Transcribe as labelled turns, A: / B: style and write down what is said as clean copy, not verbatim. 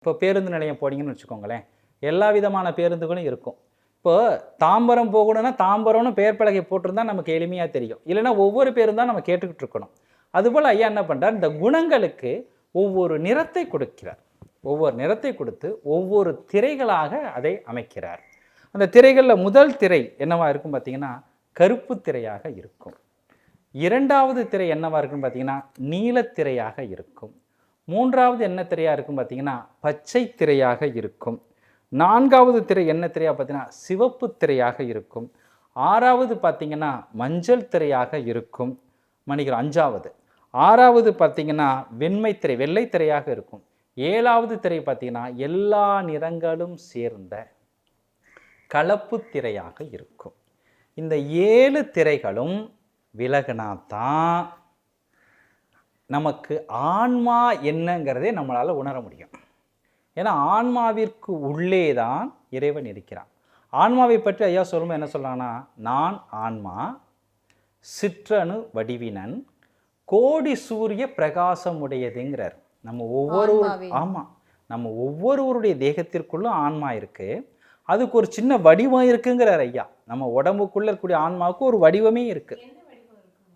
A: இப்போ பேருந்து நிலையம் போனீங்கன்னு வச்சுக்கோங்களேன், எல்லா விதமான பேருந்துகளும் இருக்கும். இப்போ தாம்பரம் போகணும்னா தாம்பரம்னு பெயர் பலகை போட்டிருந்தா நமக்கு எளிமையாக தெரியும். இல்லைன்னா ஒவ்வொரு பேரும் தான் நம்ம கேட்டுக்கிட்டு இருக்கணும். அதுபோல் ஐயா என்ன பண்ணுறார், இந்த குணங்களுக்கு ஒவ்வொரு நிறத்தை கொடுக்கிறார். ஒவ்வொரு நிறத்தை கொடுத்து ஒவ்வொரு திரைகளாக அதை அமைக்கிறார். அந்த திரைகளில் முதல் திரை என்னவா இருக்கும் பார்த்தீங்கன்னா, கருப்பு திரையாக இருக்கும். இரண்டாவது திரை என்னவா இருக்குன்னு பார்த்தீங்கன்னா, நீலத்திரையாக இருக்கும். மூன்றாவது என்ன திரையாக இருக்கும் பார்த்தீங்கன்னா, பச்சை திரையாக இருக்கும். நான்காவது திரை என்ன திரையாக பார்த்தீங்கன்னா, சிவப்பு திரையாக இருக்கும். ஆறாவது பார்த்தீங்கன்னா, மஞ்சள் திரையாக இருக்கும். மன்னிக்கிறோம், அஞ்சாவது. ஆறாவது பார்த்தீங்கன்னா, வெண்மை திரை, வெள்ளை திரையாக இருக்கும். ஏழாவது திரை பார்த்தீங்கன்னா, எல்லா நிறங்களும் சேர்ந்த கலப்பு திரையாக இருக்கும். இந்த 7 திரைகளும் விலகினாதான் நமக்கு ஆன்மா என்னங்கிறதே நம்மளால் உணர முடியும். ஏன்னா ஆன்மாவிற்கு உள்ளே தான் இறைவன் இருக்கிறான். ஆன்மாவை பற்றி ஐயா சொல்லும்போது என்ன சொல்கிறான்னா, நான் ஆன்மா, சிற்றணு வடிவினன், கோடி சூரிய பிரகாசம் உடையதுங்கிறார். நம்ம ஒவ்வொருவருடைய தேகத்திற்குள்ளும் ஆன்மா இருக்கு. அதுக்கு ஒரு சின்ன வடிவம் இருக்குங்கிறார் ஐயா. நம்ம உடம்புக்குள்ள இருக்கக்கூடிய ஆன்மாவுக்கு ஒரு வடிவமே இருக்கு.